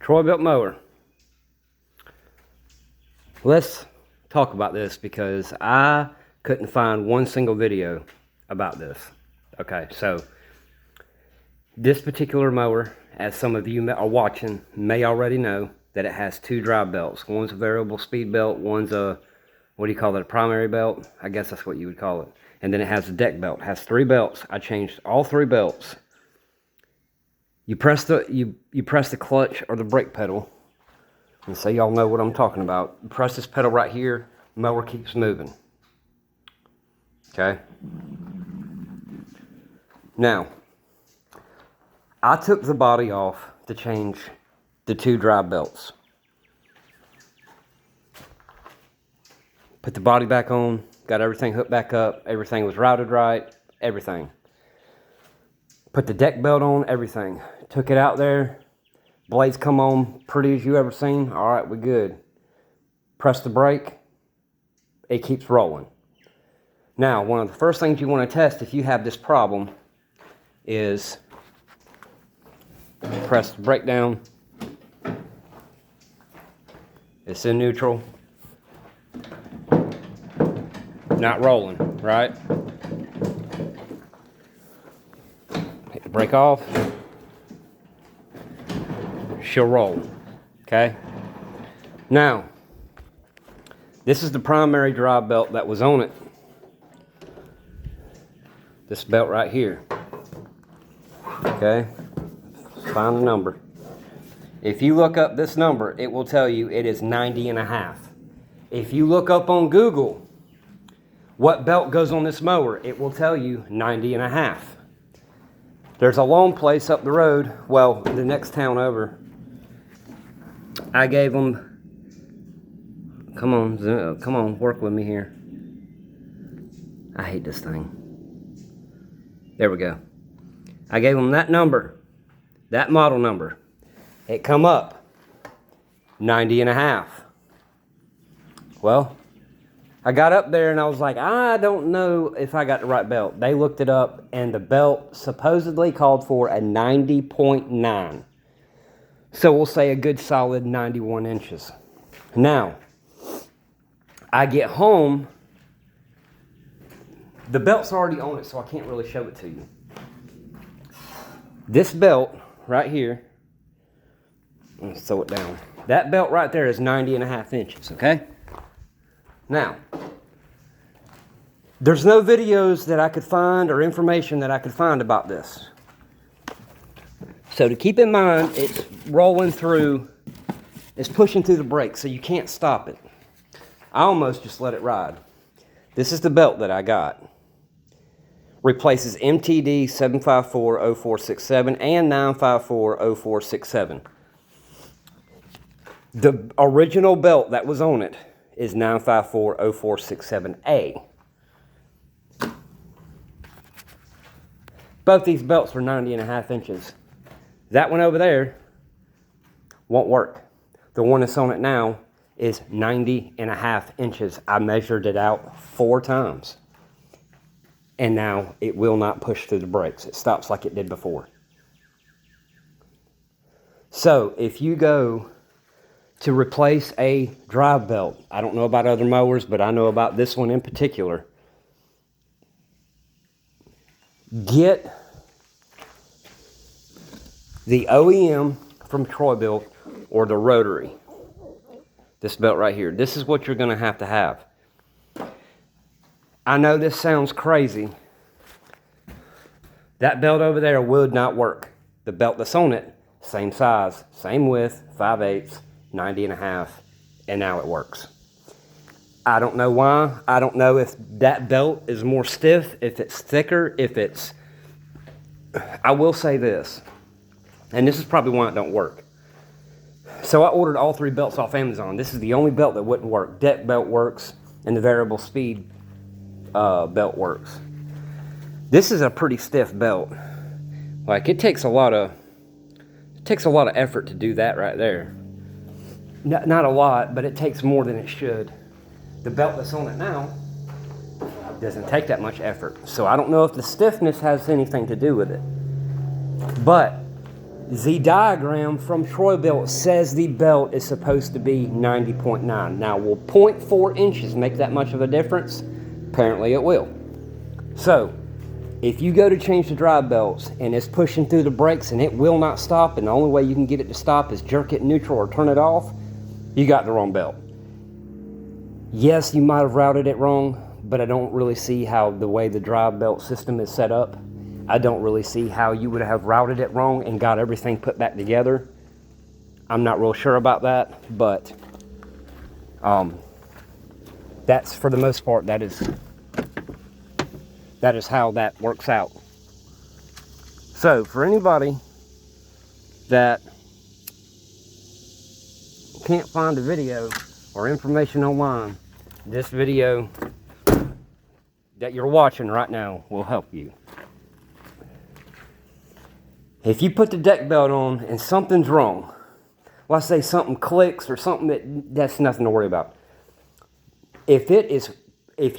Troy Bilt mower. Let's talk about this because I couldn't find one single video about this. Okay, so this particular mower, as some of you are watching, may already know that it has two drive belts. One's a variable speed belt, one's a, what do you call it, a primary belt? I guess that's what you would call it. And then it has a deck belt. It has three belts. I changed all three belts. You press the clutch or the brake pedal, and so y'all know what I'm talking about. You press this pedal right here, mower keeps moving. Okay? Now, I took the body off to change the two drive belts. Put the body back on, got everything hooked back up, everything was routed right, everything. Put the deck belt on, everything. Took it out there, blades come on, pretty as you ever seen. All right, we're good. Press the brake, it keeps rolling. Now, one of the first things you want to test if you have this problem is press the brake down. It's in neutral. Not rolling, right? Take the brake off. She'll roll, okay? Now, this is the primary drive belt that was on it. This belt right here, okay? Find the number. If you look up this number, it will tell you it is 90.5. If you look up on Google what belt goes on this mower, it will tell you 90.5. There's a loan place up the road, well, the next town over. I gave them, come on, work with me here. I hate this thing. There we go. I gave them that number, that model number. It come up 90.5. Well, I got up there and I was like, I don't know if I got the right belt. They looked it up and the belt supposedly called for a 90.9. So we'll say a good solid 91 inches. Now, I get home. The belt's already on it, so I can't really show it to you. This belt right here, let's throw it down. That belt right there is 90.5 inches, okay? Now, there's no videos that I could find or information that I could find about this. So to keep in mind, it's rolling through, it's pushing through the brakes, so you can't stop it. I almost just let it ride. This is the belt that I got. Replaces MTD 7540467 and 9540467. The original belt that was on it is 9540467A. Both these belts were 90.5 inches. That one over there won't work. The one that's on it now is 90.5 inches. I measured it out 4 times. And now it will not push through the brakes. It stops like it did before. So if you go to replace a drive belt, I don't know about other mowers, but I know about this one in particular. Get the OEM from Troy Bilt or the rotary. This belt right here. This is what you're going to have. I know this sounds crazy. That belt over there would not work. The belt that's on it, same size, same width, 5/8, 90.5, and now it works. I don't know why. I don't know if that belt is more stiff, if it's thicker, if it's... I will say this, and this is probably why it don't work. So I ordered all 3 belts off Amazon. This is the only belt that wouldn't work. Deck belt works, and the variable speed belt works. This is a pretty stiff belt. Like, it takes a lot of effort to do that right there. Not a lot, but it takes more than it should. The belt that's on it now doesn't take that much effort. So I don't know if the stiffness has anything to do with it. But The diagram from Troy-Bilt says the belt is supposed to be 90.9. Now, will 0.4 inches make that much of a difference? Apparently it will. So, if you go to change the drive belts and it's pushing through the brakes and it will not stop, and the only way you can get it to stop is jerk it neutral or turn it off, you got the wrong belt. Yes, you might have routed it wrong, but I don't really see how the way the drive belt system is set up, I don't really see how you would have routed it wrong and got everything put back together. I'm not real sure about that, but that's, for the most part, that is how that works out. So for anybody that can't find a video or information online, this video that you're watching right now will help you. If you put the deck belt on and something's wrong, let's say something clicks or something that's nothing to worry about. If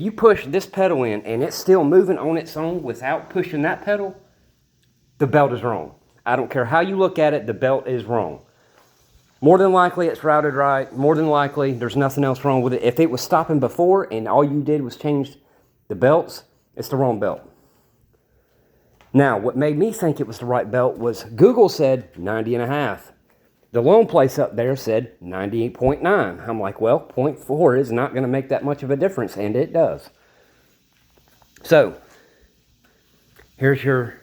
you push this pedal in and it's still moving on its own without pushing that pedal, the belt is wrong. I don't care how you look at it, the belt is wrong. More than likely it's routed right. More than likely there's nothing else wrong with it. If it was stopping before and all you did was change the belts, it's the wrong belt. Now, what made me think it was the right belt was Google said 90.5. The loan place up there said 98.9. I'm like, well, 0.4 is not going to make that much of a difference, and it does. So, here's your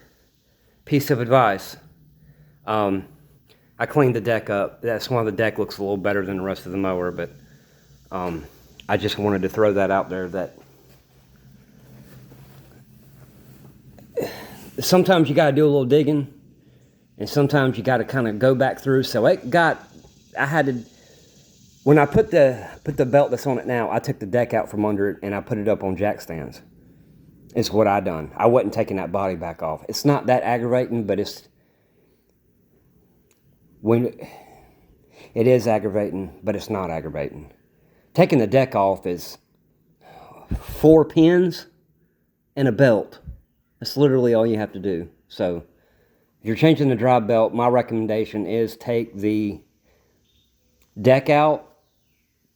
piece of advice. I cleaned the deck up. That's why the deck looks a little better than the rest of the mower, but I just wanted to throw that out there that sometimes you got to do a little digging, and sometimes you got to kind of go back through. So I had to, when I put the belt that's on it now, I took the deck out from under it and I put it up on jack stands. It's what I done. I wasn't taking that body back off. It's not that aggravating, but it is aggravating, but it's not aggravating. Taking the deck off is 4 pins and a belt. That's literally all you have to do. So if you're changing the drive belt, my recommendation is take the deck out,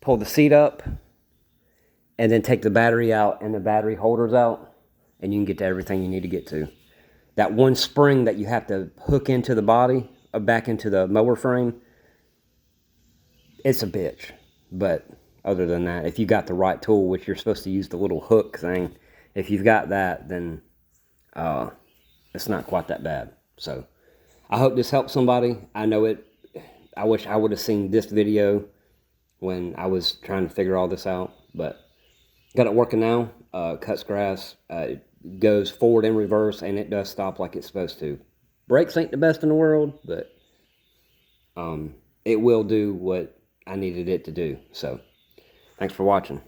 pull the seat up, and then take the battery out and the battery holders out, and you can get to everything you need to get to. That one spring that you have to hook into the body, back into the mower frame, it's a bitch. But other than that, if you got the right tool, which you're supposed to use the little hook thing, if you've got that, then it's not quite that bad. So I hope this helps somebody. I know it. I wish I would have seen this video when I was trying to figure all this out, but got it working now. Cuts grass, goes forward and reverse, and it does stop like it's supposed to. Brakes ain't the best in the world, but it will do what I needed it to do. So thanks for watching.